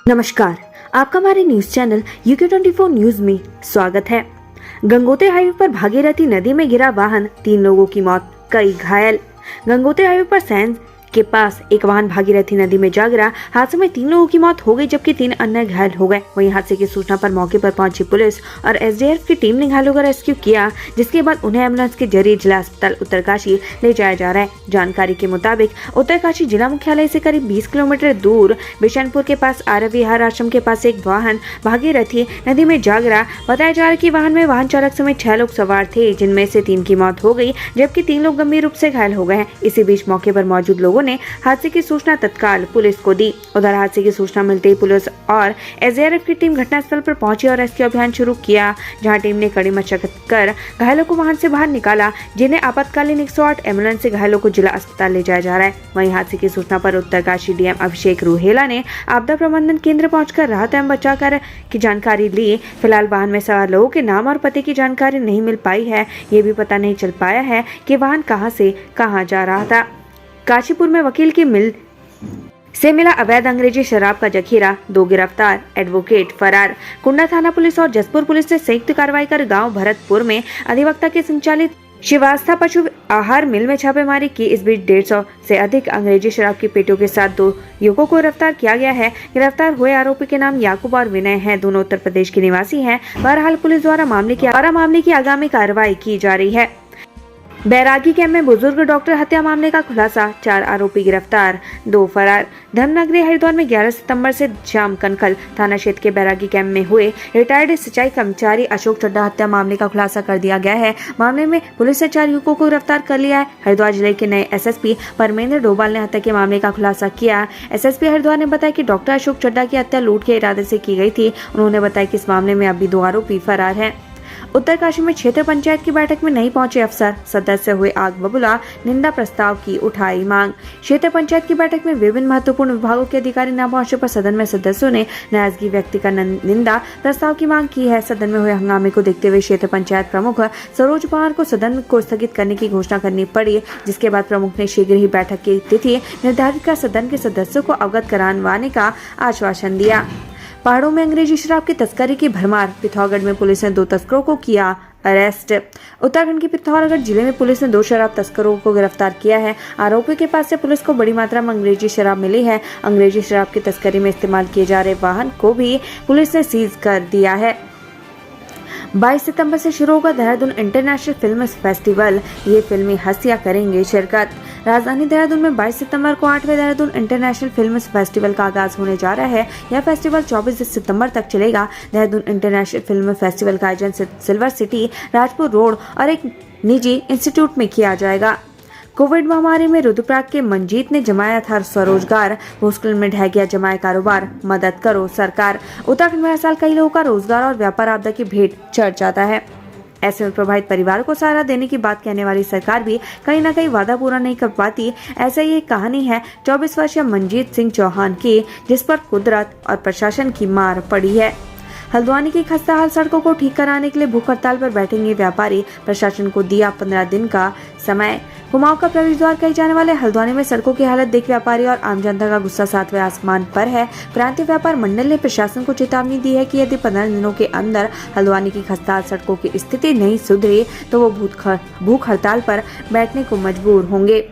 नमस्कार, आपका हमारे न्यूज चैनल UK24 न्यूज में स्वागत है। गंगोत्री हाईवे पर भागीरथी नदी में गिरा वाहन, 3 लोगों की मौत, कई घायल। गंगोत्री हाईवे पर सैंज के पास एक वाहन भागीरथी नदी में जा गिरा। हादसे में 3 लोगों की मौत हो गई जबकि 3 अन्य घायल हो गए। वहीं हादसे की सूचना पर मौके पर पहुंची पुलिस और SDRF की टीम ने घायलों का रेस्क्यू किया, जिसके बाद उन्हें एम्बुलेंस के जरिए जिला अस्पताल उत्तरकाशी ले जाया जा रहा है। जानकारी के मुताबिक उत्तरकाशी जिला मुख्यालय से करीब 20 किलोमीटर दूर बिशनपुर के पास आर्य विहार आश्रम के पास एक वाहन भागीरथी नदी में जा गिरा। बताया जा रहा है कि वाहन में वाहन चालक समेत 6 लोग सवार थे, जिनमें से 3 की मौत हो गई जबकि 3 लोग गंभीर रूप से घायल हो गए हैं। इसी बीच मौके पर मौजूद लोगों ने हादसे की सूचना तत्काल पुलिस को दी। उधर हादसे की सूचना मिलते ही पुलिस और SDRF की टीम घटनास्थल पर पहुंची और रेस्क्यू अभियान शुरू किया, जहां टीम ने कड़ी मशक्कत कर घायलों को वाहन से बाहर निकाला, जिन्हें आपातकालीन 108 एम्बुलेंस से घायलों को जिला अस्पताल ले जाया जा रहा है। वहीं हादसे की सूचना पर उत्तरकाशी DM अभिषेक रूहेला ने आपदा प्रबंधन केंद्र पहुंचकर राहत एवं बचाव कार्य की जानकारी ली। फिलहाल वाहन में सवार लोगों के नाम और पते की जानकारी नहीं मिल पाई है। ये भी पता नहीं चल पाया है कि वाहन कहां से कहां जा रहा था। काशीपुर में वकील की मिल से मिला अवैध अंग्रेजी शराब का जखीरा, 2 गिरफ्तार, एडवोकेट फरार। कुंडा थाना पुलिस और जसपुर पुलिस ने संयुक्त कार्रवाई कर गांव भरतपुर में अधिवक्ता के संचालित शिवास्था पशु आहार मिल में छापेमारी की। इस बीच 150 से अधिक अंग्रेजी शराब की पेटियों के साथ 2 युवकों को गिरफ्तार किया गया है। गिरफ्तार हुए आरोपी के नाम याकूब और विनय हैं। दोनों उत्तर प्रदेश के निवासी हैं। बहरहाल पुलिस द्वारा मामले की आगामी कार्रवाई की जा रही है। बैरागी कैंप में बुजुर्ग डॉक्टर हत्या मामले का खुलासा, 4 आरोपी गिरफ्तार, 2 फरार। धर्मनगरी हरिद्वार में 11 सितंबर से शाम कनखल थाना क्षेत्र के बैरागी कैंप में हुए रिटायर्ड सिंचाई कर्मचारी अशोक चड्ढा हत्या मामले का खुलासा कर दिया गया है। मामले में पुलिस ने 4 युवकों को गिरफ्तार कर लिया है। हरिद्वार जिले के नए SSP परमेंद्र डोभाल ने हत्या के मामले का खुलासा किया। SSP हरिद्वार ने बताया कि डॉक्टर अशोक चड्ढा की हत्या लूट के इरादे से की गई थी। उन्होंने बताया कि इस मामले में अभी 2 आरोपी फरार हैं। उत्तरकाशी में क्षेत्र पंचायत की बैठक में नहीं पहुंचे अफसर, सदस्य हुए आग बबूला, निंदा प्रस्ताव की उठाई मांग। क्षेत्र पंचायत की बैठक में विभिन्न महत्वपूर्ण विभागों के अधिकारी न पहुंचे पर सदन में सदस्यों ने नाराजगी व्यक्त कर निंदा प्रस्ताव की मांग की है। सदन में हुए हंगामे को देखते हुए क्षेत्र पंचायत प्रमुख सरोज पवार को सदन को स्थगित करने की घोषणा करनी पड़ी, जिसके बाद प्रमुख ने शीघ्र ही बैठक की तिथि निर्धारित कर सदन के सदस्यों को अवगत कराने का आश्वासन दिया। पहाड़ों में अंग्रेजी शराब की तस्करी की भरमार, पिथौरागढ़ में पुलिस ने 2 तस्करों को किया अरेस्ट। उत्तराखंड के पिथौरागढ़ जिले में पुलिस ने 2 शराब तस्करों को गिरफ्तार किया है। आरोपियों के पास से पुलिस को बड़ी मात्रा में अंग्रेजी शराब मिली है। अंग्रेजी शराब की तस्करी में इस्तेमाल किए जा रहे वाहन को भी पुलिस ने सीज कर दिया है। 22 सितंबर से शुरू होगा देहरादून इंटरनेशनल फिल्म फेस्टिवल। ये फिल्मी हस्तियां करेंगे शिरकत। राजधानी देहरादून में 22 सितंबर को 8वें देहरादून इंटरनेशनल फिल्म फेस्टिवल का आगाज होने जा रहा है। यह फेस्टिवल 24 सितंबर तक चलेगा। देहरादून इंटरनेशनल फिल्म फेस्टिवल का आयोजन सिल्वर सिटी, राजपुर रोड और एक निजी इंस्टीट्यूट में किया जाएगा। कोविड महामारी में रुद्रप्रयाग के मंजीत ने जमाया था स्वरोजगार, मुश्किल में ढह गया जमाया कारोबार, मदद करो सरकार। उत्तराखंड में हर साल कई लोगों का रोजगार और व्यापार आपदा की भेंट चढ़ जाता है। ऐसे में प्रभावित परिवारों को सहारा देने की बात कहने वाली सरकार भी कहीं न कहीं वादा पूरा नहीं कर पाती। ऐसा ही एक कहानी है 24 वर्षीय मंजीत सिंह चौहान की, जिस पर कुदरत और प्रशासन की मार पड़ी है। हल्द्वानी की खस्ताहाल सड़कों को ठीक कराने के लिए भूख हड़ताल पर बैठेंगे व्यापारी। प्रशासन को दिया 15 दिन का समय। कुमाऊं का प्रवेश द्वार कहे जाने वाले हल्द्वानी में सड़कों की हालत देख व्यापारी और आम जनता का गुस्सा 7वें आसमान पर है। प्रांतीय व्यापार मंडल ने प्रशासन को चेतावनी दी है कि यदि 15 दिनों के अंदर हल्द्वानी की खस्ताहाल सड़कों की स्थिति नहीं सुधरी तो वो भूख हड़ताल पर बैठने को मजबूर होंगे।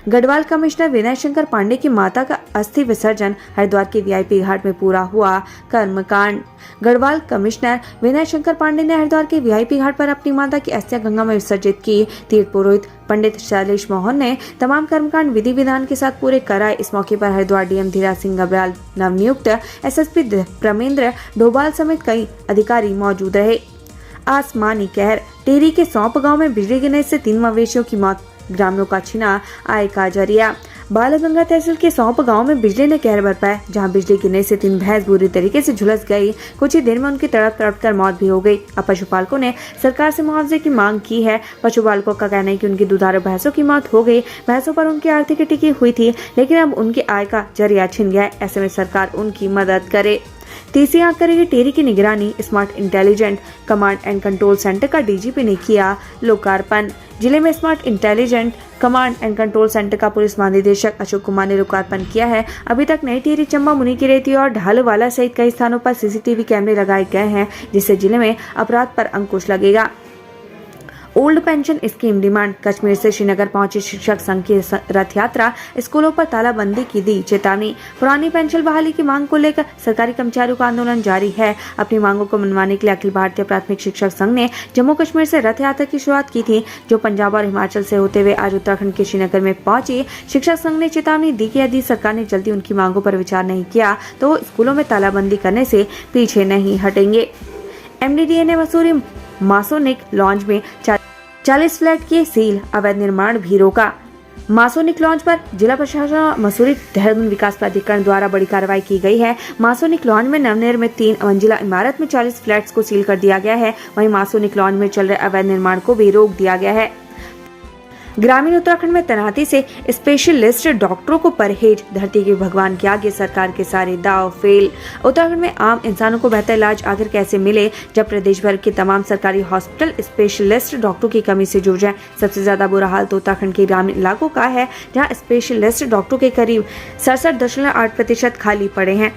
गढ़वाल कमिश्नर विनय शंकर पांडे की माता का अस्थि विसर्जन, हरिद्वार के VIP घाट में पूरा हुआ कर्मकांड। गढ़वाल कमिश्नर विनय शंकर पांडे ने हरिद्वार के VIP घाट पर अपनी माता की अस्थियां गंगा में विसर्जित की। तीर्थ पुरोहित पंडित शैलेश मोहन ने तमाम कर्मकांड विधि विधान के साथ पूरे कराए। इस मौके पर हरिद्वार DM धीरा सिंह गब्याल, नवनियुक्त SSP परमेंद्र डोभाल समेत कई अधिकारी मौजूद रहे। आसमानी कहर, टिहरी के सौंप गाँव में बिजली गिरने से 3 मवेशियों की मौत, ग्रामीणों का छिना आय का जरिया। बालगंगा तहसील के सौंप गांव में बिजली ने कहर बरपाया, जहां बिजली गिरने से 3 भैंस बुरी तरीके से झुलस गई। कुछ ही देर में उनकी तड़प तड़प कर मौत भी हो गई। अब पशुपालकों ने सरकार से मुआवजे की मांग की है। पशुपालकों का कहना है कि उनकी दुधारू भैंसों की मौत हो गई। भैंसों पर उनकी आर्थिक टिकी हुई थी, लेकिन अब उनकी आय का जरिया छिन गया है। ऐसे में सरकार उनकी मदद करे। तीसरी आंख करेगी टेरी की निगरानी। Smart intelligent command and control centre का डीजीपी ने किया लोकार्पण। जिले में smart intelligent command and control centre का पुलिस महानिदेशक अशोक कुमार ने लोकार्पण किया है। अभी तक नई टिहरी, चंबा, मुनीकीरेती और ढालवाला सहित कई स्थानों पर सीसीटीवी कैमरे लगाए गए हैं, जिससे जिले में अपराध पर अंकुश लगेगा। Old pension scheme demand. Kashmir से श्रीनगर पहुंची शिक्षक संघ की रथ यात्रा। स्कूलों पर तालाबंदी की दी चेतावनी। पुरानी पेंशन बहाली की मांग को लेकर सरकारी कर्मचारियों का आंदोलन जारी है। अपनी मांगों को मनवाने के लिए अखिल भारतीय प्राथमिक शिक्षक संघ ने जम्मू कश्मीर से रथ यात्रा की शुरुआत की थी, जो पंजाब और हिमाचल से होते हुए आज उत्तराखंड के श्रीनगर में पहुंची। शिक्षक संघ ने चेतावनी दी कि यदि सरकार ने जल्दी उनकी मांगों पर विचार नहीं किया तो स्कूलों में तालाबंदी करने से पीछे नहीं हटेंगे। MDDA ने मसूरी मासोनिक लॉन्च में 40 फ्लैट किए सील, अवैध निर्माण भी रोका। मासोनिक लॉन्च पर जिला प्रशासन और मसूरी देहरादून विकास प्राधिकरण द्वारा बड़ी कार्रवाई की गई है। मासोनिक लॉन्च में नवनिर्मित 3 मंजिला इमारत में 40 फ्लैट्स को सील कर दिया गया है। वहीं मासोनिक लॉन्च में चल रहे अवैध निर्माण को भी रोक दिया गया है। ग्रामीण उत्तराखंड में तैनाती से स्पेशलिस्ट डॉक्टरों को परहेज। धरती के भगवान के आगे सरकार के सारे दाव फेल। उत्तराखंड में आम इंसानों को बेहतर इलाज आखिर कैसे मिले, जब प्रदेश भर के तमाम सरकारी हॉस्पिटल स्पेशलिस्ट डॉक्टरों की कमी से जूझ रहे हैं। सबसे ज्यादा बुरा हाल तो उत्तराखंड के ग्रामीण इलाकों का है, जहाँ स्पेशलिस्ट डॉक्टरों के करीब 67.8% खाली पड़े हैं।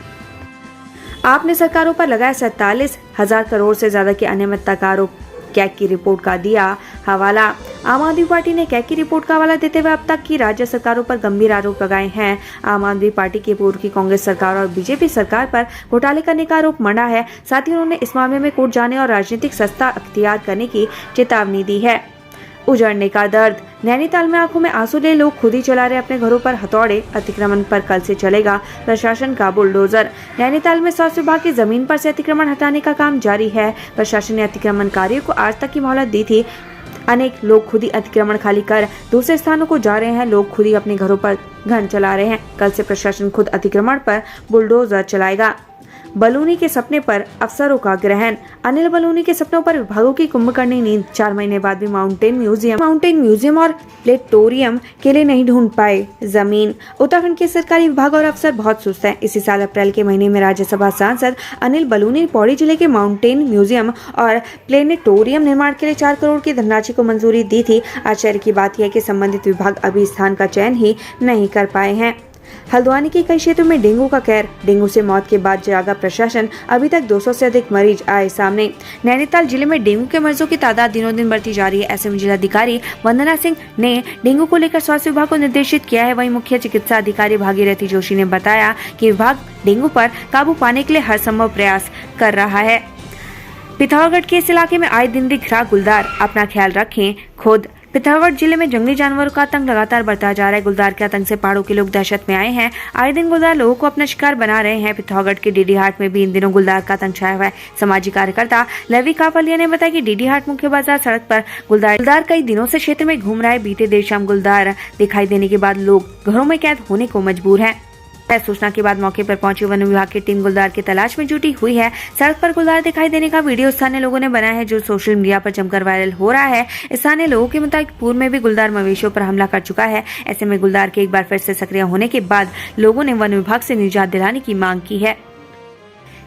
आपने सरकारों पर लगाया 47,000 करोड़ से ज्यादा की अनियमितता का आरोप। कैग की रिपोर्ट का दिया हवाला। आम आदमी पार्टी ने कैग की रिपोर्ट का हवाला देते हुए अब तक की राज्य सरकारों पर गंभीर आरोप लगाए हैं। आम आदमी पार्टी की पूर्व की कांग्रेस सरकार और बीजेपी सरकार पर घोटाले करने का आरोप मढ़ा है। साथ ही उन्होंने इस मामले में कोर्ट जाने और राजनीतिक सत्ता अख्तियार करने की चेतावनी दी है। उजड़ने का दर्द। नैनीताल में आंखों में आंसू ले लोग खुद ही चला रहे अपने घरों पर हथौड़े। अतिक्रमण पर कल से चलेगा प्रशासन का बुलडोजर। नैनीताल में स्वास्थ्य विभाग की जमीन पर से अतिक्रमण हटाने का काम जारी है। प्रशासन ने अतिक्रमणकारियों को आज तक की मोहलत दी थी। अनेक लोग खुद ही अतिक्रमण खाली कर दूसरे स्थानों को जा रहे हैं। लोग खुद ही अपने घरों पर घन चला रहे हैं। कल से प्रशासन खुद अतिक्रमण पर बुलडोजर चलाएगा। बलूनी के सपने पर अफसरों का ग्रहण। अनिल बलूनी के सपनों पर विभागों की कुंभकर्णी नींद। 4 महीने बाद भी माउंटेन म्यूजियम और प्लेटोरियम के लिए नहीं ढूंढ पाए जमीन। उत्तराखंड के सरकारी विभाग और अफसर बहुत सुस्त हैं। इसी साल अप्रैल के महीने में राज्यसभा सांसद अनिल बलूनी ने पौड़ी जिले के माउंटेन म्यूजियम और प्लेनेटोरियम निर्माण के लिए 4 करोड़ की धनराशि को मंजूरी दी थी। आश्चर्य की बात यह है कि संबंधित विभाग अभी स्थान का चयन ही नहीं कर पाए हैं। हल्द्वानी के कई क्षेत्रों में डेंगू का कहर। डेंगू से मौत के बाद जागा प्रशासन। अभी तक 200 से अधिक मरीज आए सामने। नैनीताल जिले में डेंगू के मरीजों की तादाद दिनों दिन बढ़ती जा रही है। ऐसे में जिलाधिकारी वंदना सिंह ने डेंगू को लेकर स्वास्थ्य विभाग को निर्देशित किया है। वहीं मुख्य चिकित्सा अधिकारी भागीरथी जोशी ने बताया कि विभाग डेंगू पर काबू पाने के लिए हर संभव प्रयास कर रहा है। पिथौरागढ़ के इस इलाके में आए दिन दिख रहा गुलदार। अपना ख्याल रखें खुद। पिथौरागढ़ जिले में जंगली जानवरों का आतंक लगातार बढ़ता जा रहा है। गुलदार के आतंक से पहाड़ों के लोग दहशत में आए हैं। आए दिन गुलदार लोगों को अपना शिकार बना रहे हैं। पिथौरागढ़ के डीडी हाट में भी इन दिनों गुलदार का आतंक छाया हुआ है। सामाजिक कार्यकर्ता लवी काफलिया ने बताया कि डीडी हाट मुख्य बाजार सड़क पर गुलदार कई दिनों से क्षेत्र में घूम रहा है। बीते देर शाम गुलदार दिखाई देने के बाद लोग घरों में कैद होने को मजबूर हैं। सूचना के बाद मौके पर पहुंची वन विभाग की टीम गुलदार की तलाश में जुटी हुई है। सड़क पर गुलदार दिखाई देने का वीडियो स्थानीय लोगों ने बनाया है, जो सोशल मीडिया पर जमकर वायरल हो रहा है। स्थानीय लोगों के मुताबिक पूर्व में भी गुलदार मवेशियों पर हमला कर चुका है। ऐसे में गुलदार के एक बार फिर से सक्रिय होने के बाद लोगों ने वन विभाग से निजात दिलाने की मांग की है।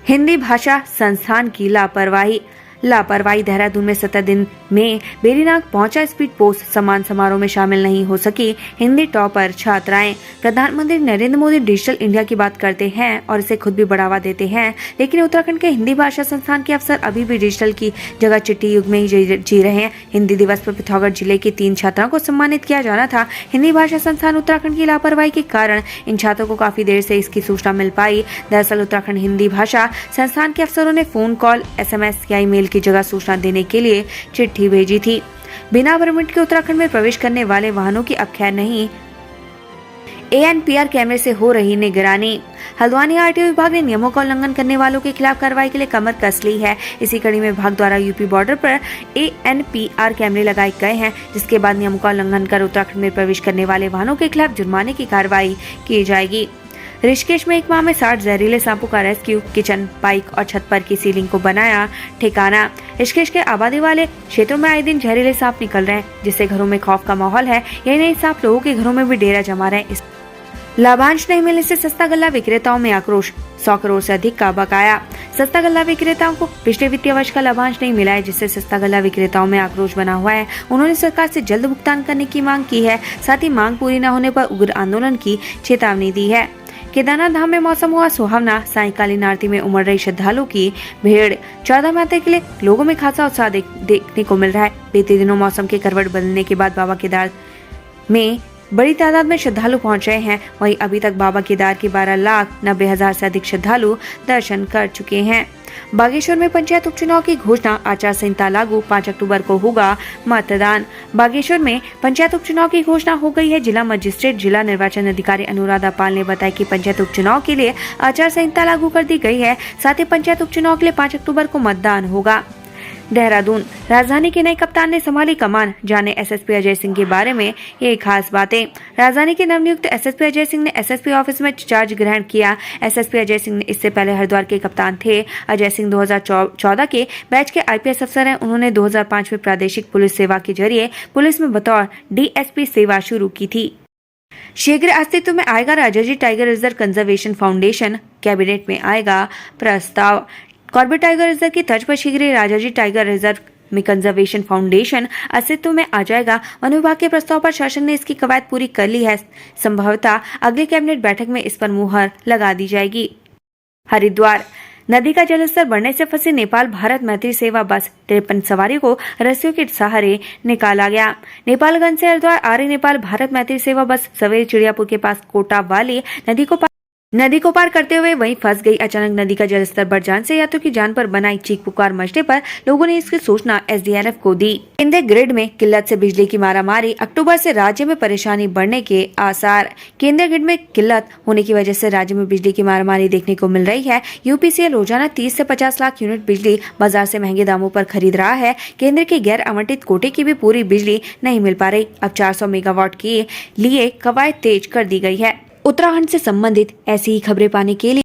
हिंदी भाषा संस्थान की लापरवाही। देहरादून में 17 दिन में बेरीनाग पहुंचा स्पीड पोस्ट। सम्मान समारोह में शामिल नहीं हो सकी हिंदी टॉपर छात्राएं। प्रधानमंत्री नरेंद्र मोदी डिजिटल इंडिया की बात करते हैं और इसे खुद भी बढ़ावा देते हैं, लेकिन उत्तराखंड के हिंदी भाषा संस्थान के अफसर अभी भी डिजिटल की जगह चिट्ठी युग में ही जी रहे हैं। हिंदी दिवस पर पिथौरागढ़ जिले की 3 छात्राओं को सम्मानित किया जाना था। हिंदी भाषा संस्थान उत्तराखंड की लापरवाही के कारण इन छात्रों को काफी देर से इसकी सूचना मिल पाई। दरअसल उत्तराखंड हिंदी भाषा संस्थान के अफसरों ने फोन कॉल, SMS या ईमेल की जगह सूचना देने के लिए चिट्ठी भेजी थी। बिना परमिट के उत्तराखंड में प्रवेश करने वाले वाहनों की अब खैर नहीं। ANPR कैमरे से हो रही निगरानी। हल्द्वानी RTO विभाग ने नियमों का उल्लंघन करने वालों के खिलाफ कार्रवाई के लिए कमर कस ली है। इसी कड़ी में विभाग द्वारा यूपी बॉर्डर पर ANPR कैमरे लगाए गए हैं, जिसके बाद नियमों का उल्लंघन कर उत्तराखंड में प्रवेश करने वाले वाहनों के खिलाफ जुर्माने की कार्रवाई की जाएगी। ऋषिकेश में एक माह में 60 जहरीले सांपों का रेस्क्यू। किचन, बाइक और छत पर की सीलिंग को बनाया ठिकाना। ऋषिकेश के आबादी वाले क्षेत्रों में आए दिन जहरीले सांप निकल रहे हैं, जिससे घरों में खौफ का माहौल है। यही नहीं, सांप लोगों के घरों में भी डेरा जमा रहे हैं। लाभांश नहीं मिलने से सस्ता गल्ला विक्रेताओं में आक्रोश। 100 करोड़ से अधिक का बकाया। सस्ता गल्ला विक्रेताओं को पिछले वित्तीय वर्ष का लाभांश नहीं मिला है, जिससे सस्ता गल्ला विक्रेताओं में आक्रोश बना हुआ है। उन्होंने सरकार से जल्द भुगतान करने की मांग की है। साथ ही मांग पूरी न होने पर उग्र आंदोलन की चेतावनी दी है। केदारनाथ धाम में मौसम हुआ सुहावना। सायंकालीन आरती में उमड़ रही श्रद्धालुओं की भीड़। 14 माते के लिए लोगों में खासा उत्साह देखने को मिल रहा है। बीते दिनों मौसम के करवट बदलने के बाद बाबा केदार में बड़ी तादाद में श्रद्धालु पहुंच रहे हैं। वहीं अभी तक बाबा केदार के 12,90,000 से अधिक श्रद्धालु दर्शन कर चुके हैं। बागेश्वर में पंचायत उपचुनाव की घोषणा। आचार संहिता लागू। 5 अक्टूबर को होगा मतदान। बागेश्वर में पंचायत उपचुनाव की घोषणा हो गई है। जिला मजिस्ट्रेट जिला निर्वाचन अधिकारी अनुराधा पाल ने बताया कि पंचायत उपचुनाव के लिए आचार संहिता लागू कर दी गई है। साथ ही पंचायत उपचुनाव के लिए 5 अक्टूबर को मतदान होगा। देहरादून, राजधानी के नए कप्तान ने संभाली कमान। जाने एसएसपी अजय सिंह के बारे में ये खास बातें। राजधानी के नवनियुक्त एसएसपी अजय सिंह ने एसएसपी ऑफिस में चार्ज ग्रहण किया। एसएसपी अजय सिंह ने इससे पहले हरिद्वार के कप्तान थे। अजय सिंह 2014 के बैच के आईपीएस अफसर हैं। उन्होंने 2005 में प्रादेशिक पुलिस सेवा के जरिए पुलिस में बतौर डीएसपी सेवा शुरू की थी। शीघ्र अस्तित्व में आएगा Rajaji tiger reserve conservation foundation. Cabinet में आएगा प्रस्ताव। कॉर्बेट टाइगर रिजर्व की तर्ज पर शीघ्र ही राजाजी टाइगर रिजर्व में कंजर्वेशन फाउंडेशन अस्तित्व में आ जाएगा। वन विभाग के प्रस्ताव पर शासन ने इसकी कवायद पूरी कर ली है। संभवतः अगली कैबिनेट बैठक में इस पर मुहर लगा दी जाएगी। हरिद्वार, नदी का जलस्तर बढ़ने से फंसी नेपाल भारत मैत्री सेवा बस। 53 सवारियों को रस्सियों के सहारे निकाला गया। नेपालगंज से हरिद्वार आ रही नेपाल भारत मैत्री सेवा बस सवेरे चिड़ियापुर के पास कोटा वाली नदी को पार करते हुए वहीं फंस गई। अचानक नदी का जलस्तर बढ़ जाने से यात्रियों की जान पर बनाई चीख पुकार मचने पर लोगों ने इसकी सूचना एसडीआरएफ को दी। केंद्रीय ग्रिड में किल्लत से बिजली की मारामारी। अक्टूबर से राज्य में परेशानी बढ़ने के आसार। केंद्रीय ग्रिड में किल्लत होने की वजह से राज्य में बिजली की मारामारी देखने को मिल रही है। यूपीसीएल रोजाना 30 से 50 लाख यूनिट बिजली बाजार से महंगे दामों पर खरीद रहा है। केंद्र के गैर आवंटित कोटे की भी पूरी बिजली नहीं मिल पा रही। अब 400 मेगावाट के लिए कवायद तेज कर दी गई है। उत्तराखंड से संबंधित ऐसी ही खबरें पाने के लिए